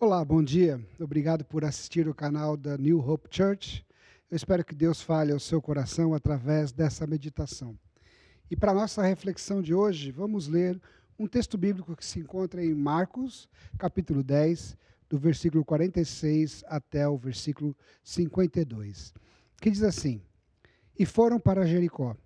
Olá, bom dia. Obrigado por assistir o canal da New Hope Church. Eu espero que Deus fale ao seu coração através dessa meditação. E para a nossa reflexão de hoje, vamos ler um texto bíblico que se encontra em Marcos, capítulo 10, do versículo 46 até o versículo 52, que diz assim: E foram para Jericó.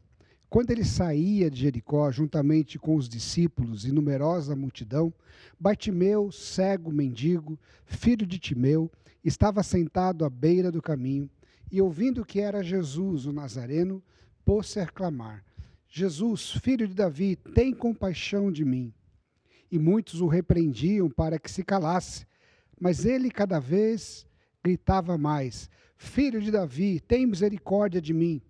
Quando ele saía de Jericó, juntamente com os discípulos e numerosa multidão, Bartimeu, cego mendigo, filho de Timeu, estava sentado à beira do caminho e, ouvindo que era Jesus, o Nazareno, pôs-se a clamar: Jesus, filho de Davi, tem compaixão de mim. E muitos o repreendiam para que se calasse, mas ele cada vez gritava mais: Filho de Davi, tem misericórdia de mim.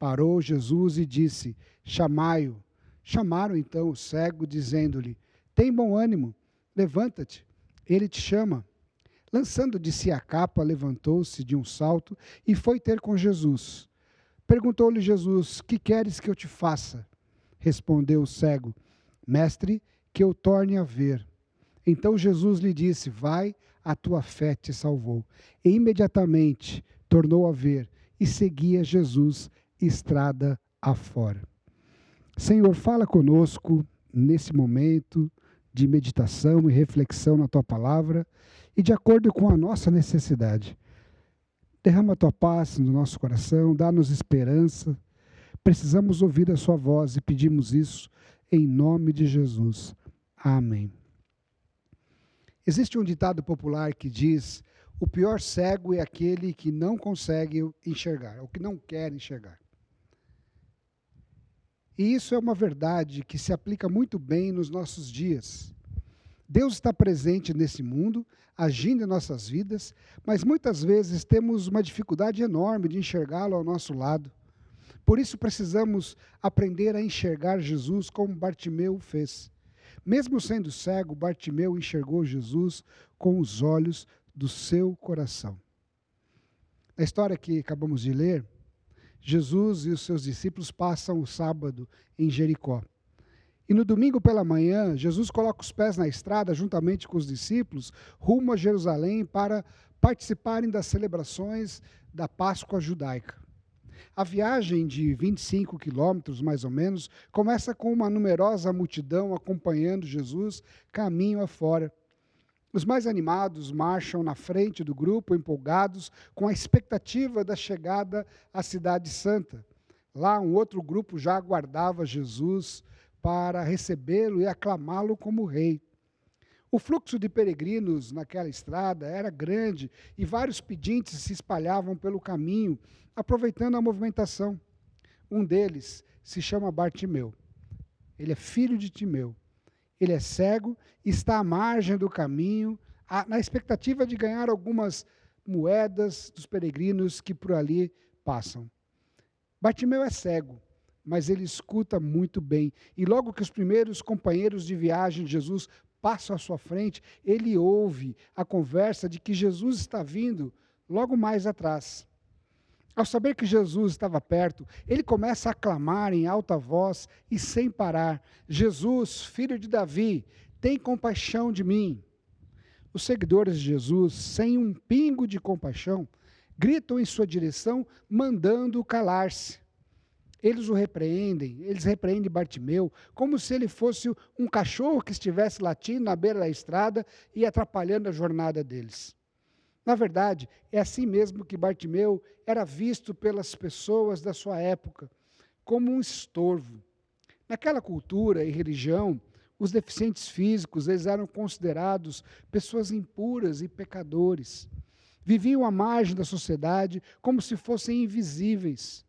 Parou Jesus e disse: Chamai-o. Chamaram então o cego, dizendo-lhe: Tem bom ânimo, levanta-te, ele te chama. Lançando de si a capa, levantou-se de um salto e foi ter com Jesus. Perguntou-lhe Jesus: Que queres que eu te faça? Respondeu o cego: Mestre, que eu torne a ver. Então Jesus lhe disse: Vai, a tua fé te salvou. E imediatamente tornou a ver e seguia Jesus estrada afora. Senhor, fala conosco nesse momento de meditação e reflexão na tua palavra e de acordo com a nossa necessidade. Derrama a tua paz no nosso coração, dá-nos esperança. Precisamos ouvir a sua voz e pedimos isso em nome de Jesus. Amém. Existe um ditado popular que diz: o pior cego é aquele que não consegue enxergar, ou que não quer enxergar. E isso é uma verdade que se aplica muito bem nos nossos dias. Deus está presente nesse mundo, agindo em nossas vidas, mas muitas vezes temos uma dificuldade enorme de enxergá-lo ao nosso lado. Por isso precisamos aprender a enxergar Jesus como Bartimeu fez. Mesmo sendo cego, Bartimeu enxergou Jesus com os olhos do seu coração. Na história que acabamos de ler, Jesus e os seus discípulos passam o sábado em Jericó. E no domingo pela manhã, Jesus coloca os pés na estrada, juntamente com os discípulos, rumo a Jerusalém para participarem das celebrações da Páscoa judaica. A viagem de 25 quilômetros, mais ou menos, começa com uma numerosa multidão acompanhando Jesus caminho afora. Os mais animados marcham na frente do grupo, empolgados, com a expectativa da chegada à Cidade Santa. Lá, um outro grupo já aguardava Jesus para recebê-lo e aclamá-lo como rei. O fluxo de peregrinos naquela estrada era grande e vários pedintes se espalhavam pelo caminho, aproveitando a movimentação. Um deles se chama Bartimeu. Ele é filho de Timeu. Ele é cego e está à margem do caminho, na expectativa de ganhar algumas moedas dos peregrinos que por ali passam. Bartimeu é cego, mas ele escuta muito bem. E logo que os primeiros companheiros de viagem de Jesus passam à sua frente, ele ouve a conversa de que Jesus está vindo logo mais atrás. Ao saber que Jesus estava perto, ele começa a clamar em alta voz e sem parar: Jesus, filho de Davi, tem compaixão de mim. Os seguidores de Jesus, sem um pingo de compaixão, gritam em sua direção, mandando-o calar-se. Eles repreendem Bartimeu, como se ele fosse um cachorro que estivesse latindo na beira da estrada e atrapalhando a jornada deles. Na verdade, é assim mesmo que Bartimeu era visto pelas pessoas da sua época, como um estorvo. Naquela cultura e religião, os deficientes físicos eles eram considerados pessoas impuras e pecadores. Viviam à margem da sociedade como se fossem invisíveis.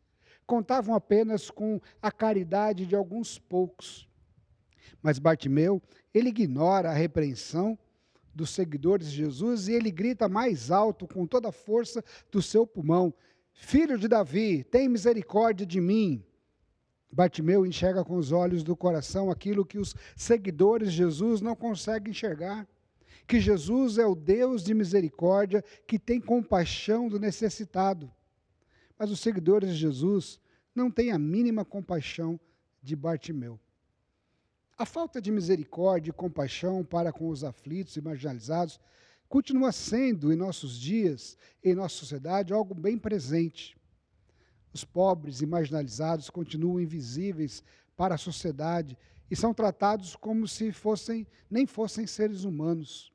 Contavam apenas com a caridade de alguns poucos. Mas Bartimeu, ele ignora a repreensão dos seguidores de Jesus e ele grita mais alto com toda a força do seu pulmão: Filho de Davi, tem misericórdia de mim. Bartimeu enxerga com os olhos do coração aquilo que os seguidores de Jesus não conseguem enxergar, que Jesus é o Deus de misericórdia que tem compaixão do necessitado. Mas os seguidores de Jesus não têm a mínima compaixão de Bartimeu. A falta de misericórdia e compaixão para com os aflitos e marginalizados continua sendo, em nossos dias, em nossa sociedade, algo bem presente. Os pobres e marginalizados continuam invisíveis para a sociedade e são tratados como se nem fossem seres humanos.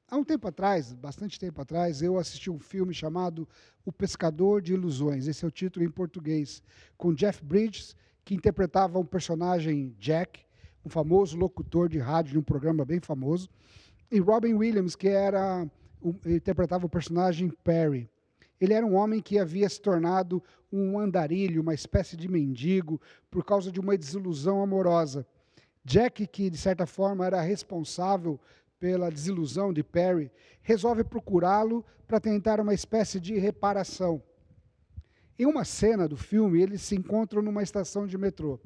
Há um tempo atrás, bastante tempo atrás, eu assisti um filme chamado O Pescador de Ilusões, esse é o título em português, com Jeff Bridges, que interpretava um personagem Jack, um famoso locutor de rádio de um programa bem famoso, e Robin Williams, que interpretava o personagem Perry. Ele era um homem que havia se tornado um andarilho, uma espécie de mendigo, por causa de uma desilusão amorosa. Jack, que de certa forma era responsável pela desilusão de Perry, resolve procurá-lo para tentar uma espécie de reparação. Em uma cena do filme, eles se encontram numa estação de metrô.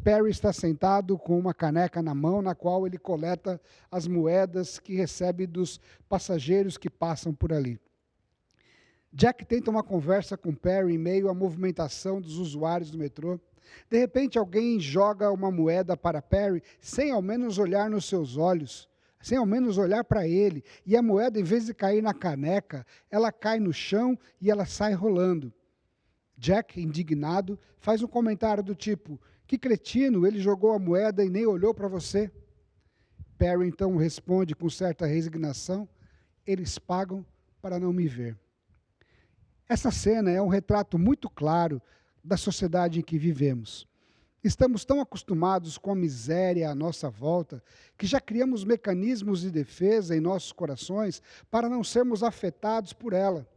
Perry está sentado com uma caneca na mão, na qual ele coleta as moedas que recebe dos passageiros que passam por ali. Jack tenta uma conversa com Perry em meio à movimentação dos usuários do metrô. De repente, alguém joga uma moeda para Perry, sem ao menos olhar nos seus olhos, sem ao menos olhar para ele. E a moeda, em vez de cair na caneca, ela cai no chão e ela sai rolando. Jack, indignado, faz um comentário do tipo: "Que cretino, ele jogou a moeda e nem olhou para você." Perry então responde com certa resignação: "Eles pagam para não me ver." Essa cena é um retrato muito claro da sociedade em que vivemos. Estamos tão acostumados com a miséria à nossa volta que já criamos mecanismos de defesa em nossos corações para não sermos afetados por ela.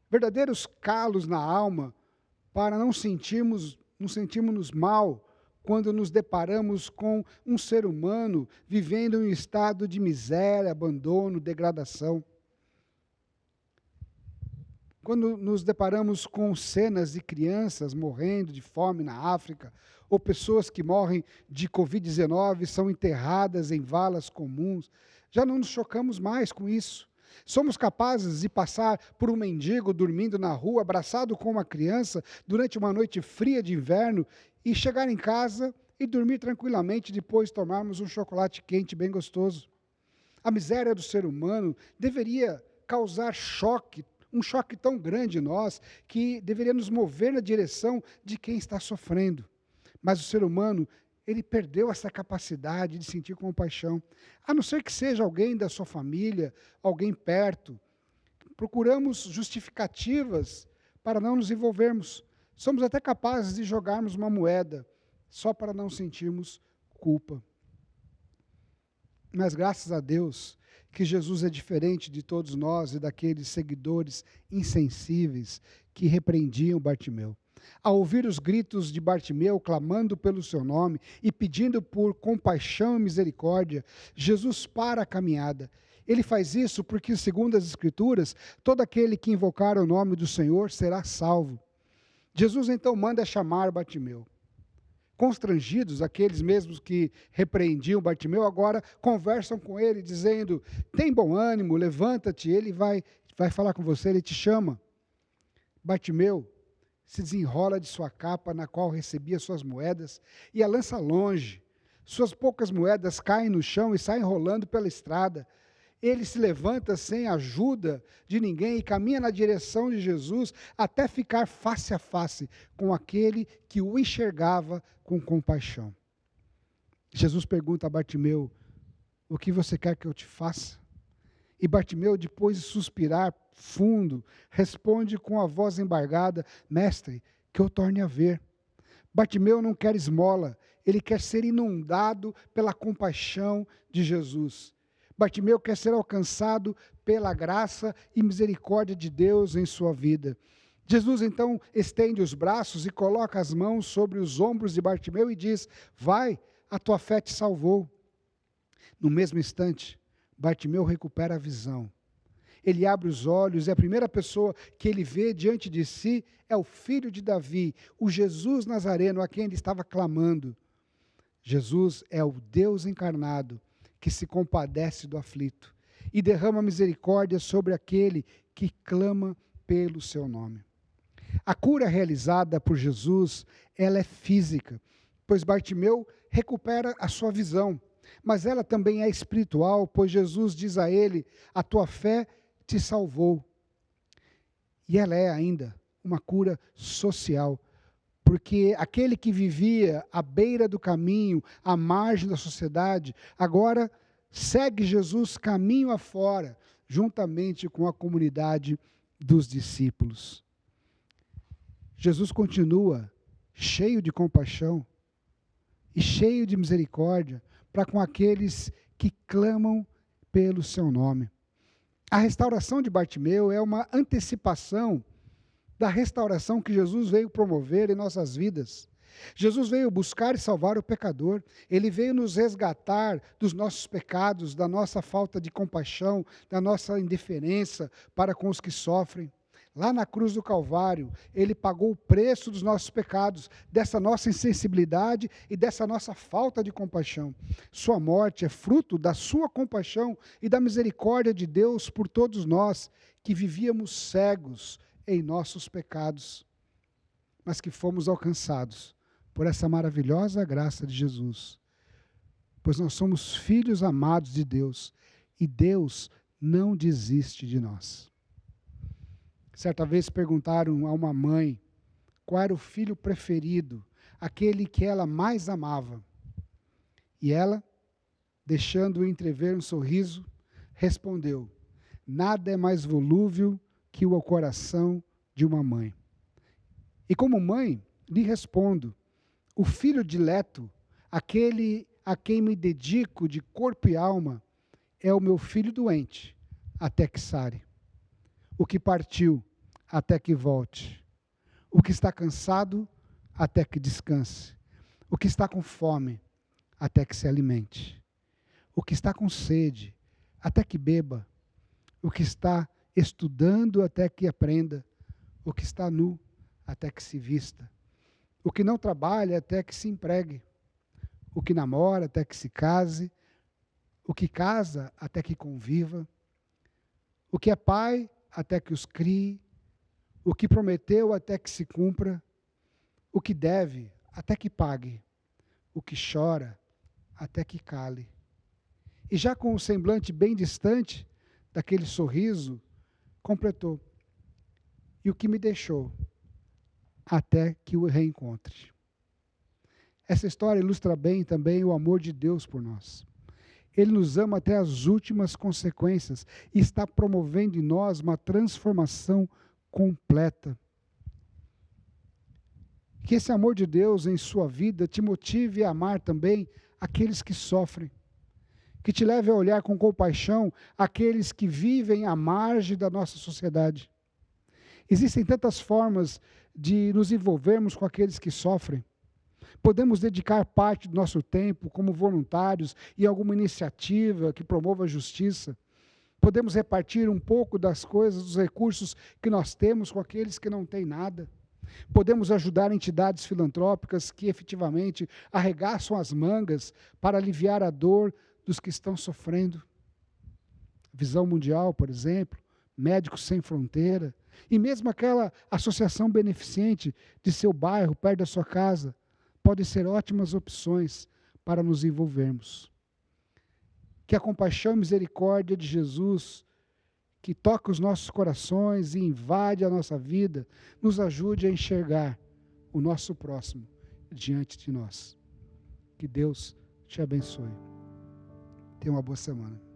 Verdadeiros calos na alma para não sentirmos mal quando nos deparamos com um ser humano vivendo em um estado de miséria, abandono, degradação. Quando nos deparamos com cenas de crianças morrendo de fome na África, ou pessoas que morrem de Covid-19 e são enterradas em valas comuns, já não nos chocamos mais com isso. Somos capazes de passar por um mendigo dormindo na rua, abraçado com uma criança, durante uma noite fria de inverno, e chegar em casa e dormir tranquilamente depois de tomarmos um chocolate quente bem gostoso. A miséria do ser humano deveria causar um choque tão grande em nós, que deveria nos mover na direção de quem está sofrendo. Mas o ser humano, ele perdeu essa capacidade de sentir compaixão. A não ser que seja alguém da sua família, alguém perto. Procuramos justificativas para não nos envolvermos. Somos até capazes de jogarmos uma moeda, só para não sentirmos culpa. Mas graças a Deus que Jesus é diferente de todos nós e daqueles seguidores insensíveis que repreendiam Bartimeu. Ao ouvir os gritos de Bartimeu clamando pelo seu nome e pedindo por compaixão e misericórdia, Jesus para a caminhada. Ele faz isso porque, segundo as Escrituras, todo aquele que invocar o nome do Senhor será salvo. Jesus então manda chamar Bartimeu. Constrangidos, aqueles mesmos que repreendiam Bartimeu, agora conversam com ele, dizendo: "Tem bom ânimo, levanta-te, ele vai falar com você, ele te chama." Bartimeu se desenrola de sua capa, na qual recebia suas moedas, e a lança longe. Suas poucas moedas caem no chão e saem rolando pela estrada. Ele se levanta sem ajuda de ninguém e caminha na direção de Jesus até ficar face a face com aquele que o enxergava com compaixão. Jesus pergunta a Bartimeu: "O que você quer que eu te faça?" E Bartimeu, depois de suspirar fundo, responde com a voz embargada: "Mestre, que eu torne a ver." Bartimeu não quer esmola, ele quer ser inundado pela compaixão de Jesus. Bartimeu quer ser alcançado pela graça e misericórdia de Deus em sua vida. Jesus então estende os braços e coloca as mãos sobre os ombros de Bartimeu e diz: "Vai, a tua fé te salvou." No mesmo instante, Bartimeu recupera a visão. Ele abre os olhos e a primeira pessoa que ele vê diante de si é o filho de Davi, o Jesus Nazareno, a quem ele estava clamando. Jesus é o Deus encarnado que se compadece do aflito e derrama misericórdia sobre aquele que clama pelo seu nome. A cura realizada por Jesus, ela é física, pois Bartimeu recupera a sua visão. mas ela também é espiritual, pois Jesus diz a ele: a tua fé te salvou. E ela é ainda uma cura social, porque aquele que vivia à beira do caminho, à margem da sociedade, agora segue Jesus caminho afora, juntamente com a comunidade dos discípulos. Jesus continua cheio de compaixão e cheio de misericórdia para com aqueles que clamam pelo seu nome. A restauração de Bartimeu é uma antecipação da restauração que Jesus veio promover em nossas vidas. Jesus veio buscar e salvar o pecador. Ele veio nos resgatar dos nossos pecados, da nossa falta de compaixão, da nossa indiferença para com os que sofrem. Lá na cruz do Calvário, Ele pagou o preço dos nossos pecados, dessa nossa insensibilidade e dessa nossa falta de compaixão. Sua morte é fruto da sua compaixão e da misericórdia de Deus por todos nós, que vivíamos cegos em nossos pecados, mas que fomos alcançados por essa maravilhosa graça de Jesus. Pois nós somos filhos amados de Deus, e Deus não desiste de nós. Certa vez perguntaram a uma mãe qual era o filho preferido, aquele que ela mais amava. E ela, deixando entrever um sorriso, respondeu: nada é mais volúvel que o coração de uma mãe. E como mãe, lhe respondo: o filho dileto, aquele a quem me dedico de corpo e alma, é o meu filho doente, até que sare. O que partiu, até que volte. O que está cansado, até que descanse. O que está com fome, até que se alimente. O que está com sede, até que beba. O que está estudando, até que aprenda. O que está nu, até que se vista. O que não trabalha, até que se empregue. O que namora, até que se case. O que casa, até que conviva. O que é pai, até que os crie. O que prometeu, até que se cumpra. O que deve, até que pague. O que chora, até que cale. E já com o semblante bem distante daquele sorriso, completou: e o que me deixou, até que o reencontre. Essa história ilustra bem também o amor de Deus por nós. Ele nos ama até as últimas consequências e está promovendo em nós uma transformação completa. Que esse amor de Deus em sua vida te motive a amar também aqueles que sofrem. Que te leve a olhar com compaixão aqueles que vivem à margem da nossa sociedade. Existem tantas formas de nos envolvermos com aqueles que sofrem. Podemos dedicar parte do nosso tempo como voluntários em alguma iniciativa que promova a justiça. Podemos repartir um pouco das coisas, dos recursos que nós temos com aqueles que não têm nada. Podemos ajudar entidades filantrópicas que efetivamente arregaçam as mangas para aliviar a dor dos que estão sofrendo. Visão Mundial, por exemplo, Médicos Sem Fronteira, e mesmo aquela associação beneficente de seu bairro, perto da sua casa, podem ser ótimas opções para nos envolvermos. Que a compaixão e misericórdia de Jesus, que toca os nossos corações e invade a nossa vida, nos ajude a enxergar o nosso próximo diante de nós. Que Deus te abençoe. Tenha uma boa semana.